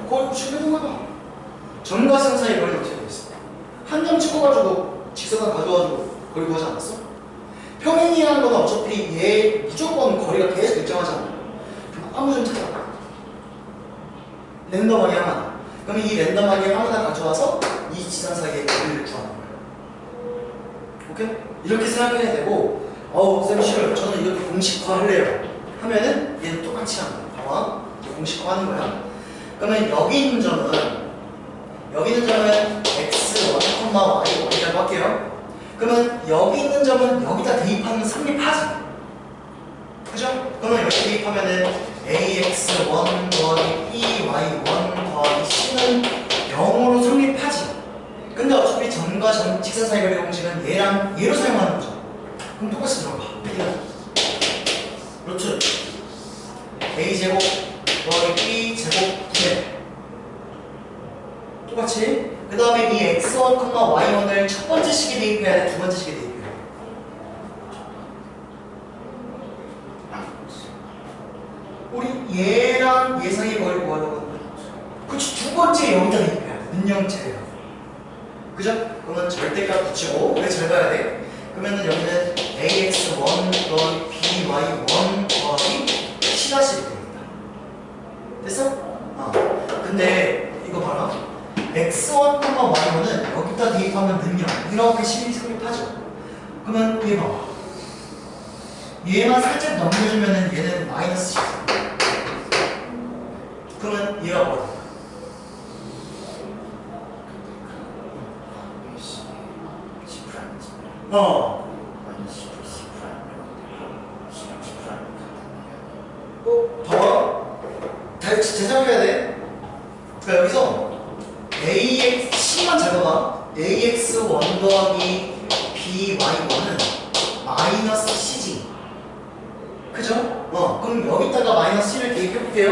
거리 지금 해봐. 점과 선 사이 거리는 어떻게 되겠어? 한 점 찍어가지고 직선을 가져가지고 거리 구하지 않았어? 평행이라는 건 어차피 얘 무조건 거리가 계속 일정하잖아. 그럼 아무 점 찾아. 랜덤하게 하나. 그럼 이 랜덤하게 하나 가져와서 이 지선 사이의 거리를 구하는 거야. 오케이? 이렇게 생각해야 되고, 쌤 싫어요. 저는 이렇게 공식화 할래요. 하면은 얘는 똑같이 하는 거야. 봐봐. 공식화 하는 거야. 그러면 여기 있는 점은 x1, y1이라고 할게요. 그러면 여기 있는 점은 여기다 대입하면 성립하지. 그죠? 그러면 여기 대입하면은 ax1 더하기 by1 더하기 c는 0으로 성립하지. 근데 어차피 점과 직선 사이 거리 공식은 얘로 사용하는 거죠. 그럼 똑같이 들어가. 그렇죠? a제곱 더하기 b제곱 9배 똑같이. 그 다음에 이 x1, y1을 첫 번째 식에 대입해야 돼? 두 번째 식에 대입해야 돼? 우리 얘랑 얘 사이의 거리를 구하려고 하는 거야. 그치, 두 번째 여기다 대입해야 돼. 는영체예요. 그죠? 그러면 절대값 붙이고, 왜 잘 봐야 돼? 그러면은 여기는 ax1 더하기 by1 더하기 c' 됩니다. 됐어? 근데 이거 봐라. x1, y1은 여기다 대입하면 능력 이렇게 식이 성립하죠. 그러면 얘 봐봐. 얘만 살짝 넘겨주면은 얘는 마이너스 10. 그러면 얘가 뭐야? 봐봐. 재정해야 돼. 그러니까 여기서 C만 잘 봐봐. AX1 더하기 BY1은 마이너스 C지. 그죠? 그럼 여기다가 마이너스 C를 대입해볼게요.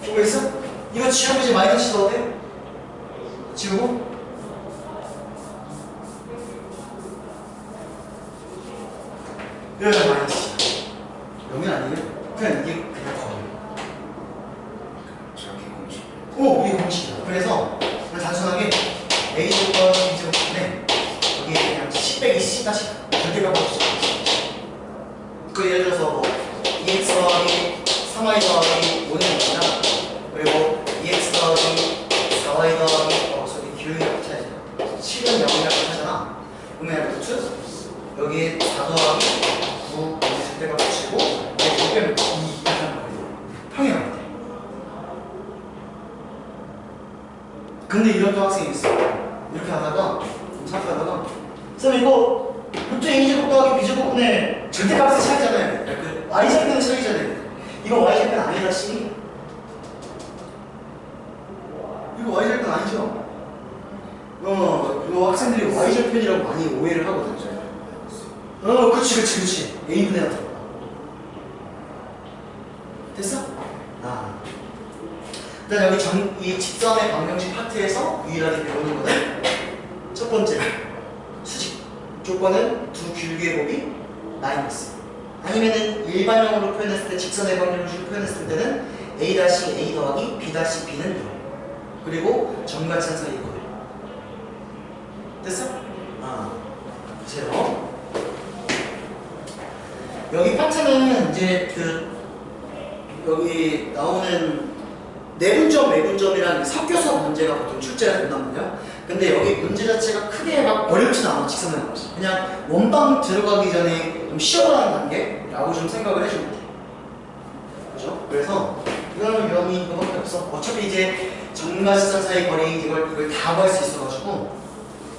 보고 있어? 이거 지우고 이제 마이너스 C 넣어도 돼? 지우고? 여기다 마이너스 C. 여기는 아니에요? 그냥 이게 그냥 거리. 저렇게 공식 이게 공식이야. 그래서 단순하게 A제곱과 B제곱인데 여기 그냥 10빼기 C 다시 절대값 없이 그 예를 들어서 뭐 EX 더하기 3Y 더하기 5는 0이나 그리고 EX 더하기 4Y 더하기 저기 기울기가 붙여야지 7은 0이라고 하잖아. 그러면 루트 여기 4 더하기 9 여기 절대값 붙이고 여기 빼면 2 이렇게 하는 거예요. 평행할 때. 근데 이런 또 학생이 있어. 이렇게 하다가 생각하다가 쌤 이거 루트 A제곱 더하기 B제곱분의 절대값의 차이잖아요. 그 Y제곱의 차이잖아요. 이거 Y제곱은 아니다 C. 이거 Y제곱은 아니죠. 이거 학생들이 Y제곱편이라고 많이 오해를 하거든. 그치. A분의 하나. 됐어? 일단 여기 이 직선의 방정식 파트에서 유일하게 배우는 거는 첫 번째 수직 조건은 두 기울기의 곱이 마이너스 아니면은 일반형으로 표현했을 때 직선의 방정식으로 표현했을 때는 A 더하기 B B는 0 그리고 점과 점 사이의 거리 됐어? 보세요. 여기 파트는 이제 그 여기 나오는 내분점, 외분점이라는 섞여서 문제가 보통 출제가 된단 말이야. 근데 여기 문제 자체가 크게 막 어렵진 않아, 직선의 방식. 그냥 원방 들어가기 전에 좀 쉬어가는 단계라고 좀 생각을 해주면 돼. 그죠? 그래서 이거는 위험이 이거밖에 없어. 어차피 이제 점과 직선 사이 거리 이걸 다 구할 수 있어가지고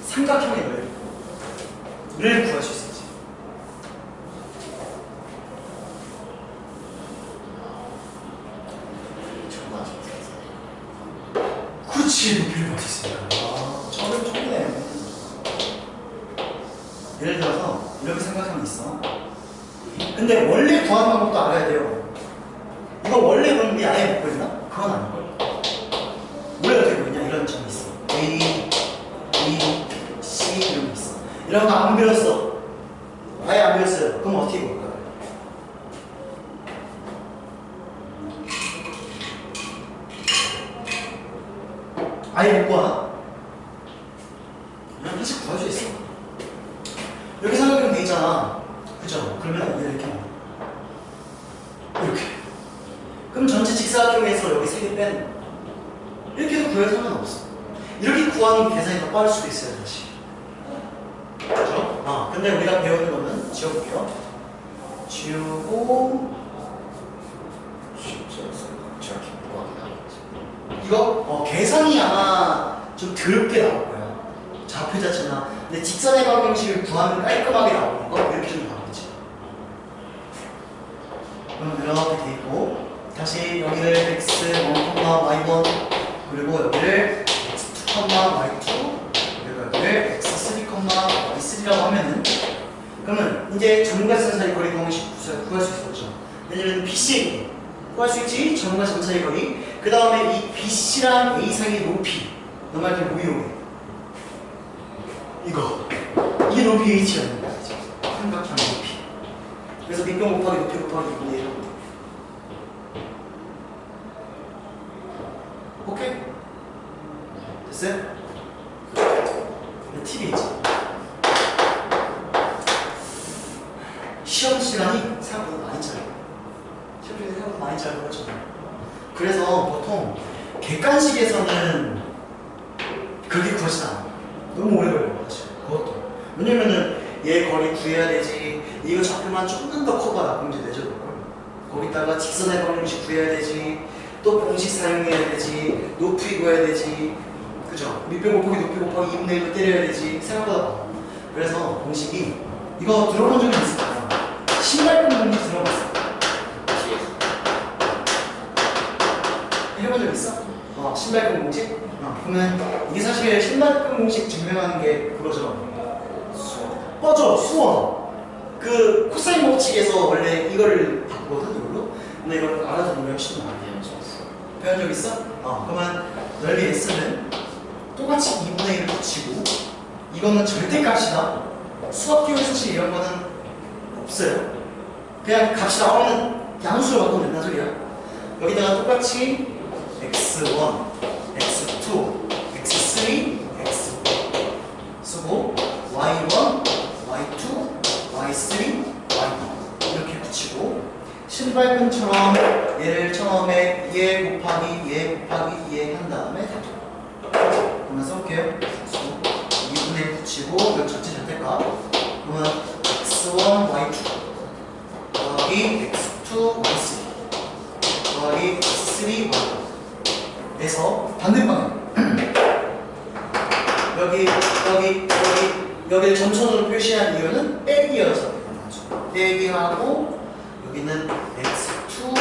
삼각형의 넓이를 구할 수 있어. 그렇지, 높이를 구할 수 있으니까. 아, 저는 좋네. 예를 들어서 이렇게 생각하면 있어. 근데 원래 구하는 방법도 알아야 돼요. 이거 원래 그런 게 아예 못 보이나? 그건 아니고. 원래 어떻게 보이냐? 이런 점이 있어. A, B, C 이런 게 있어. 이런 거 안 그렸어. 아예 안 그렸어요. 그럼 어떻게 볼까요? 아예 못 구하나? 그냥 사실 구할 수 있어. 여기 삼각형 돼 있잖아. 그죠? 그러면 얘 이렇게 이렇게. 그럼 전체 직사각형에서 여기 3개 빼는 거. 이렇게 해도 구할 상관없어. 이렇게 구하는 계산이 더 빠를 수도 있어요, 다시. 그죠? 근데 우리가 배우는 거는 지워볼게요. 지우고 저렇게 구하기 나오겠지. 이거 계산이 아마 좀 더럽게 나올 거야. 좌표 자체나. 근데 직선의 방정식을 구하면 깔끔하게 나오는 거 이렇게 좀 나오겠지. 그럼 이렇게 돼 있고 다시 여기를 x1, y1 그리고 여기를 x2, y2 그리고 여기를 x3, y3라고 하면은 그러면 이제 점과 직선 사이 거리 방정식 구할 수 있었죠. 왜냐면 BC 구할 수 있지. 점과 점 사이 거리. 그 다음에 이 BC랑 A 사이의 높이. 너 말대로 모이오게. 이게 높이 H라는 거야. 삼각형 높이. 그래서 밑변 곱하기 높이 곱하기 2분의 1. 오케이? 됐어요? 팁이 있지. 시험 시간이 생각보다 많이 짧아. 시험 시간이 생각보다 많이 짧아가지고. 그래서 보통 객관식에서는 그렇게 구하진 않아. 너무 오래 걸려, 사실. 그것도. 왜냐면은 얘 거리 구해야 되지. 이거 좌표만 조금 더 커봐라. 그럼 이제 내줘볼 걸. 거기다가 직선의 방정식 구해야 되지. 또 공식 사용해야 되지. 높이 구해야 되지. 그죠? 밑변 곱하기 높이 곱하기 2분의 1을 때려야 되지. 생각보다 많아. 그래서 공식이 이거 들어본 적이 있을 거야. 신발끈 공식 들어봤어? 해본 적 있어? 신발끈 공식? 그러면 이게 사실 신발끈 공식 증명하는 게 그거죠. 맞아, 수원. 그 코사인 법칙에서 원래 이거를 봤거든, 이걸로. 근데 이걸 알아서 보면 훨씬 많아. 배운 적 있어? 그러면 넓이 S는 똑같이 2분의 1을 붙이고 이거는 절대값이다. 수학기호에 사실 이런 거는 없어요. 그냥 값이 나오면 양수로 바꾸면 된다 소리야. 여기다가 똑같이 x1, x2, x3, x4 쓰고 y1, y2, y3, y2 이렇게 붙이고 신발끈처럼 얘를 처음에 얘 곱하기 얘 곱하기 얘 한 다음에 그러면 써볼게요. 2분의 1 붙이고 이거 전체 절대값 그러면 x1, y2 더하기 x2, y3 더하기 x3, y4 에서 반대방향 여기를 점선으로 표시한 이유는 빼기여서 빼기하고 여기는 x2,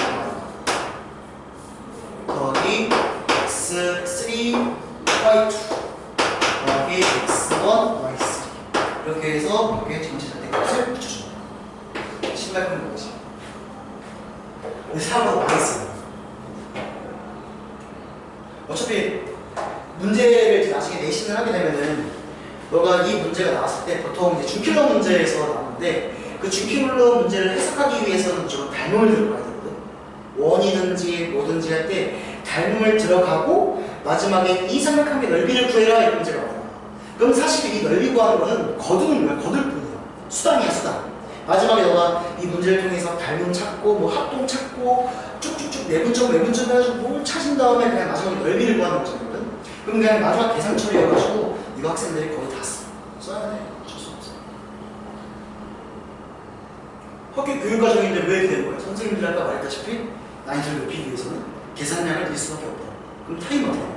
더하기 x3, y2 더하기 x1, y3 이렇게 해서 여기에 전체 절대값을 붙여줍니다. 신발끈 뭐지? 생각보다 많이 써요. 어차피 문제를 이제 나중에 내신을 하게 되면은 너가 이 문제가 나왔을 때 보통 이제 준킬러 문제에서 나오는데 그 준킬러 문제를 해석하기 위해서는 좀 닮음을 들어가야 되거든. 원이든지 뭐든지 할 때 닮음을 들어가고 마지막에 이 삼각형의 넓이를 구해라 이 문제가 나와. 그럼 사실 이 넓이 구하는 거는 거두는 거야. 거둘 뿐이야. 수단이야, 수단. 마지막에 너가 이 문제를 통해서 닮음 찾고 뭐 합동 찾고 쭉쭉쭉 내분점 외분점 해가지고 뭘 찾은 다음에 그냥 마지막에 넓이를 구하는 거거든. 그럼 그냥 마지막 계산 처리해가지고 이거 학생들이 거의 다 써야 돼. 어쩔 수 없어. 학교 교육과정인데 왜 이렇게 된 거야? 선생님들 아까 말했다시피 난이도를 높이기 위해서는 계산량을 낼 수밖에 없다. 그럼 타임 어떻게 해?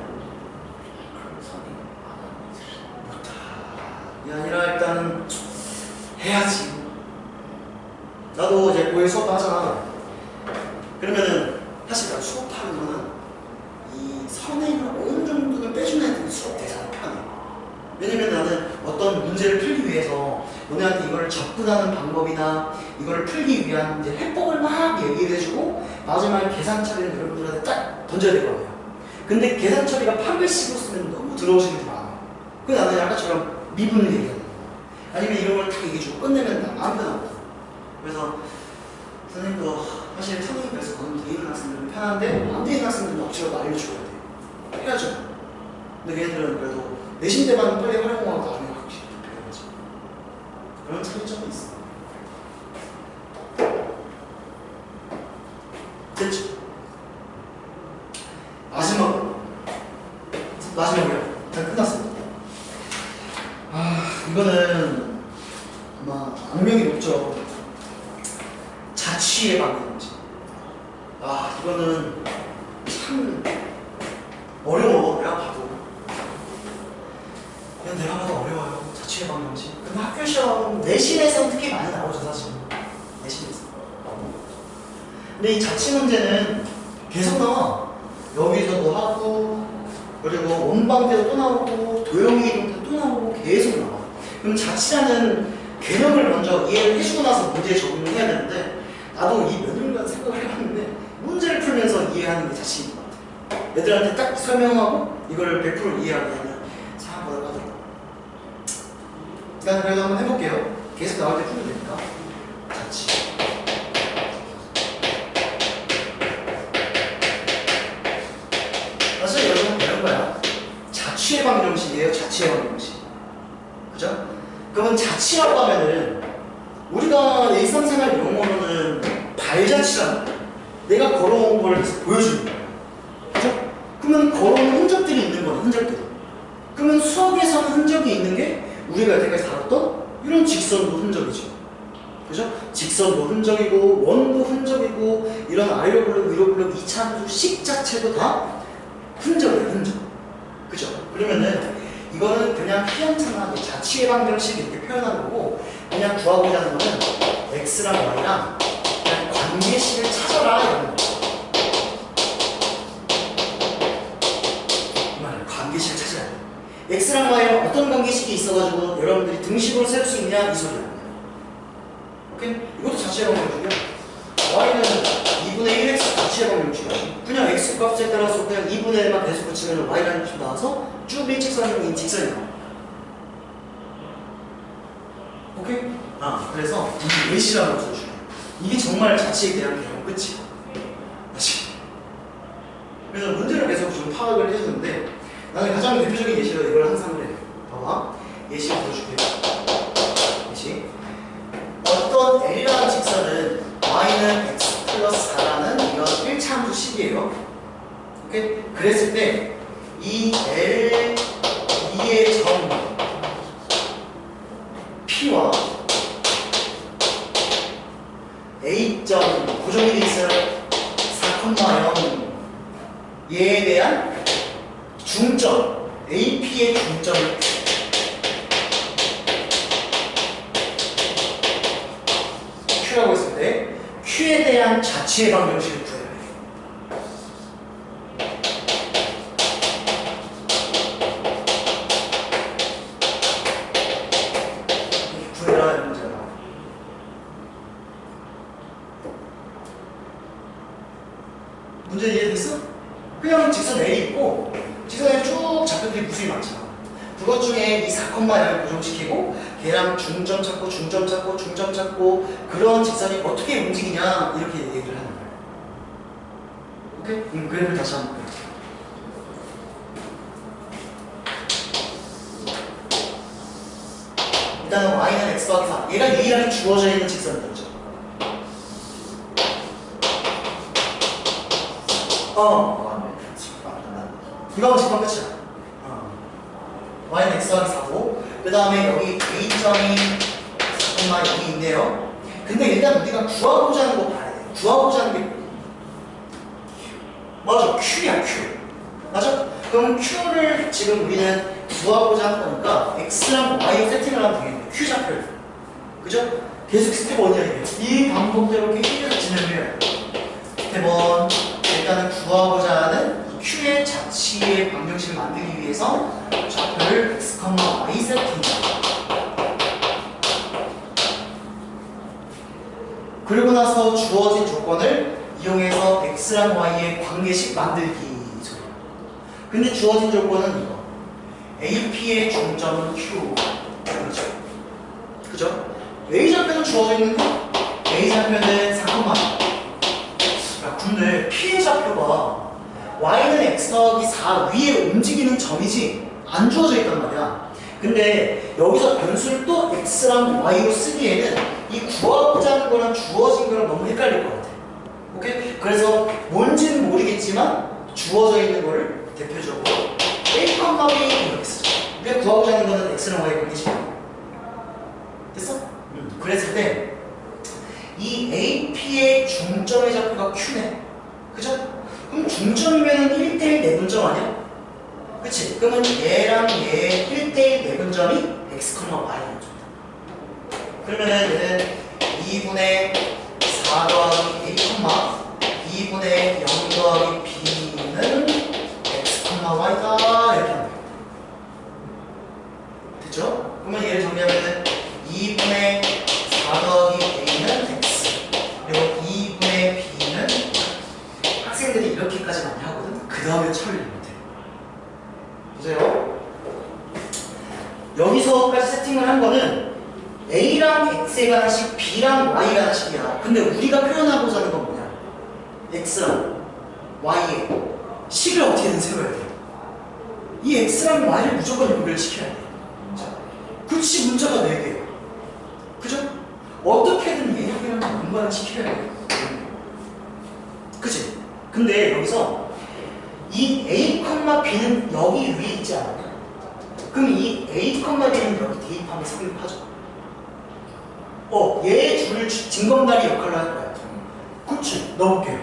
이게 아니라 일단은 해야지. 나도 이제 고1 수업 하잖아. 그러면은 사실 나 수업하는 거는 이 선행을 어느 정도는 빼주는 애들이 수업 되잖아. 편해. 왜냐면 나는 어떤 문제를 풀기 위해서 너네한테 이걸 접근하는 방법이나 이거를 풀기 위한 이제 해법을 막 얘기해주고 마지막에 계산 처리는 여러분들한테 딱 던져야 될 거예요. 근데 계산 처리가 8글씩으로 쓰면 너무 들어오시는 게 많아. 그래서 나는 아까처럼 미분을 얘기하는 거야. 아니면 이런 걸 딱 얘기해주고 끝내면 나 마음 편하거든. 그래서 선생님도 사실 선생님 그래서 거기 돼 있는 학생들은 편한데 안 돼 있는 학생들은 억지로 알려줘야 돼. 해야죠. 근데 걔네들은 그래도 내신 때만 빨리 활용하고 나중에 확실히 배워야지. 그런 차이점이 있어. 됐죠? 마지막이요. 다 끝났습니다. 이거는 아마 악명이 높죠. 자취의 방법인지. 이거는 참 어려워. 내가 봐도. 그냥 내가 봐도 어려워요. 자취의 방법인지. 근데 학교 시험 내신에서는 특히 많이 나오죠, 사실. 내신에서. 근데 이 자취 문제는 계속 나와. 여기서도 하고, 그리고 원방 때도 또 나오고, 도형이 이동 때도 또 나오고, 계속 나와. 그럼 자취라는 개념을 먼저 이해를 해주고 나서 문제에 적응을 해야 되는데, 나도 이 몇 년간 생각을 해봤는데, 문제를 풀면서 이해하는 게 자취인 것 같아. 애들한테 딱 설명하고, 이걸 100% 이해하게 하면 생각보다 빠르다. 일단 그래도 한번 해볼게요. 계속 나올 때 풀면 되니까. 자취. 사실 여러분 이런 거야. 자취의 방정식이에요. 자취의 방정식. 그죠? 그러면 자취라고 하면은 우리가 일상생활 용어로는 발자취라는 거야. 내가 걸어온 걸 보여주는 거야. 그죠? 그러면 걸어온 흔적들이 있는 거야. 흔적들이. 그러면 수학에서는 흔적이 있는 게 우리가 여태까지 다뤘던 이런 직선도 흔적이죠. 그죠? 직선도 흔적이고 원도 흔적이고 이런 아래로 블록 위로 블록 이차함수 식 자체도 다 흔적이에요. 흔적. 그죠? 그러면은 이거는 그냥 희한찬하게 자취의 방정식 이렇게 표현하는 거고 그냥 구하고자 하는 거는 x랑 y랑 그냥 관계식을 찾아라 이런 거. 이 말이에요. 관계식을 찾아야 돼. x랑 y랑 어떤 관계식이 있어가지고 여러분들이 등식으로 세울 수 있냐 이 소리야. 오케이? 이것도 자취의 방정식이야. y는 2분의 1x 자취의 방정식이야. 그냥 x 값에 따라서 그냥 2분의 1만 계속 붙이면 y라는 값이 나와서 쭉 일직선이 직선이 나와. 오케이? 그래서 이 예시라고 써줄게. 이게 정말 자취에 대한 개념 끝이야. 다시. 그래서 문제를 계속 좀 파악을 해주는데 나는 가장 대표적인 예시로 이걸 항상 그래. 봐봐. 예시 보여줄게. 예시. 어떤 L이라는 직선은 y는 x 플러스 4라는 이런 1차 함수 식이에요. 오케이? 그랬을 때 이 L 2의 점 P와 A점 고정이 돼 있어요. 4,0 얘에 대한 중점 AP의 중점을 Q라고 했을 때 Q에 대한 자취의 방정식을 구해요. 구해라 문제가. 문제 이해됐어? 그냥 직선 A 있고 직선에 쭉 좌표들이 무수히 많잖아. 그것 중에 이 4,0을 고정시키고 걔랑 중점 찾고 중점 찾고 중점 찾고 그런 직선이 어떻게 움직이냐 이렇게 얘기를 하는 거야. 오케이? 그림을 다시 한번 볼게요. 일단은 y는 x 더하기 4. 얘가 유일하게 주어져 있는 직선이죠. 이거 지금 끝이야. y는 x 더하기 4고 그 다음에 여기 a점이 4, 여기 있네요. 근데 일단 우리가 구하고자 하는 거 봐야 돼. 구하고자 하는 게 맞아, q야, q. 맞아? 그럼 q를 지금 우리는 구하고자 하는 거니까 x랑 y로 세팅을 하면 되겠네. q 좌표를. 그죠? 계속 스텝 1이야 이게. 이 방법대로 계속 진행해요. 스텝 1. 일단은 구하고자 하는 q의 자치의 방정식을 만들기 위해서 좌표를 x, y 세팅합니다. 그리고 나서 주어진 조건을 이용해서 x랑 y의 관계식 만들기. 근데 주어진 조건은 이거. AP의 중점은 Q. 그렇죠. 그죠? A 좌표는 주어져 있는 거. A 좌표는 4만. 야, 근데 P의 좌표가 Y는 X 더하기 4 위에 움직이는 점이지 안 주어져 있단 말이야. 근데 여기서 변수를 또 X랑 Y로 쓰기에는 이 구하고자 하는 거랑 주어진 거랑 너무 헷갈릴 것 같아. 오케이? 그래서 뭔지는 모르겠지만 주어져 있는 거를 대표적으로 A, B 이렇게 쓰죠. 우리가 구하고자 하는 거는 X랑 Y의 관계식이야. 됐어? 그랬을 때 이 AP의 중점의 좌표가 Q네. 그죠? 그럼 중점이면 1대1 내분점 아니야? 그치? 그러면 얘랑 얘의 1대1 내분점이 X, Y라는 점이다. 그러면은 2분의 4 더하기 A, 2분의 0 더하기 B는 X, Y다 이렇게 하면 돼요. 됐죠? 그러면 얘를 정리하면은 2분의 4 더하기 A는 X 그리고 2분의 B는 학생들이 이렇게까지 많이 하거든? 그 다음에 처리를 못해. 보세요. 여기서까지 세팅을 한 거는 A랑 X에 관한 식, B랑 Y에 관한 식이야. 근데 우리가 표현하고자 하는 건 뭐냐? X랑 Y에 식을 어떻게든 세워야 돼. 이 X랑 Y를 무조건 연결시켜야 돼. 그치, 문자가 4개야. 그죠? 어떻게든 얘네들이랑 연관을 시켜야 돼. 그치? 근데 여기서 이 A, B는 여기 위에 있지 않을까? 그럼 이 A, B는 여기 대입하면 삽입하죠. 얘의 줄을 징검다리 역할을 할 거야. 그치? 넣어볼게요.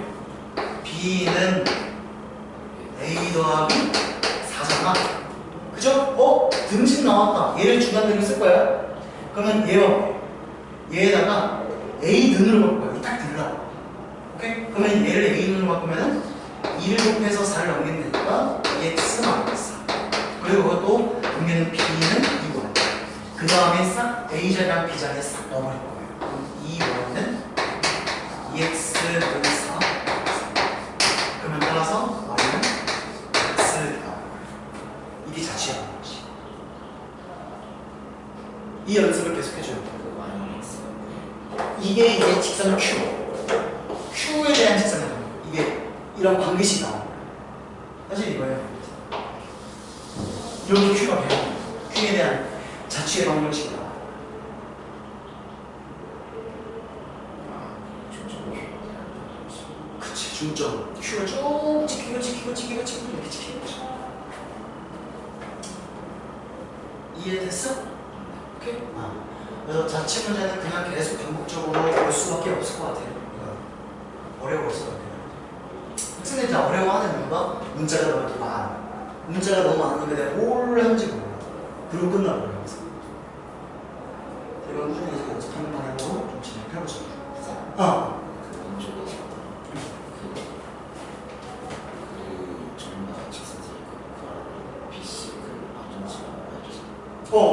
B는 A 더하기 4잖아. 그죠? 등식 나왔다. 얘를 중간대로 쓸 거야. 그러면 얘에다가 A 는으로 바꿀 거야. 딱 들라. 오케이? 그러면 얘를 A 는으로 바꾸면은 2를 곱해서 4를 넘기면 되니까 EX 마이너스 4. 그리고 그것도 여기는 B는 2원. 그 다음에 싹 A 자리랑 B 자리에 싹 넣어버릴 거예요. 그럼 2원은 EX 마이너스 4. 그러면 따라서 Y는 X 다. 이게 자취하는 거지. 이 연습을 계속 해줘요. 이게 이제 직선 Q. Q에 대한 직선이에요. 이게 이런 관계식이 나와요. 사실 이거예요. 이렇게 Q가 돼요. Q에 대한 자취의 방정식이 나와요. 그치, 중점. Q가 쭉 찍히고 이렇게 찍히는 거죠. 이해됐어? 오케이? 그래서 자취 문제는 그냥 계속 반복적으로 볼 수밖에 없을 것 같아요. 어려웠을 것 같아요. 학생들이 다 어려워하는 이유가 문자가 너무 많아. 문자가 너무 많으니까 내가 뭘 하는지 몰라. 그리고 끝나버려요. 이건 꾸준히 연습하는 방향으로 좀 진행해보자.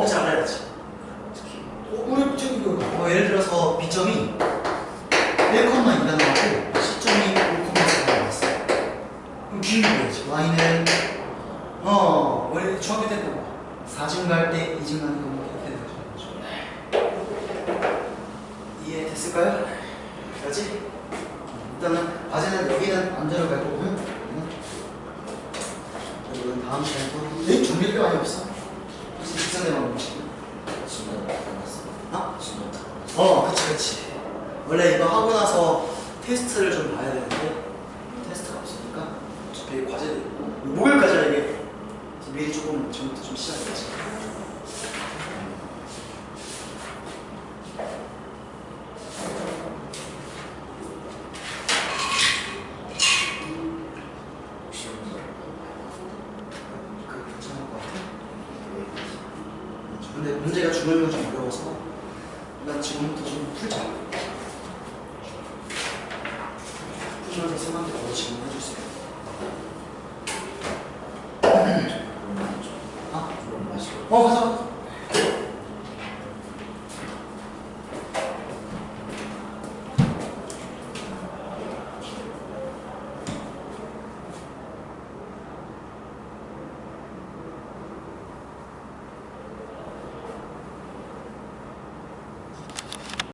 그치, 알아야지. 우리 저기 예를 들어서 B점이 1,2가 나왔고 C점이 5,4가 나왔어. 그럼 길게 보야지. Y는 원래 중학교 때도 4중 갈 때 2중 가는 거 이렇게 되죠. 이해됐을까요? 그렇지? 일단은 과제는 여기는 안전을 갈 거고요. 이건 다음 시간에 또 준비할 게 많이 없어. 혹시 직선에만 보시고. 그치. 원래 이거 하고 나서 테스트를 좀 봐야 되는데 테스트가 없으니까 어차피 과제도 있고 목요일까지야 이게. 그래서 미리 조금 지금부터 좀 시작해야지. 괜찮을 것 같아? 근데 문제가 주물면 좀 어려워서 일단 지금부터 좀 풀자. 풀면서 생각해 보고 질문해주세요. 좀 마시고 가자.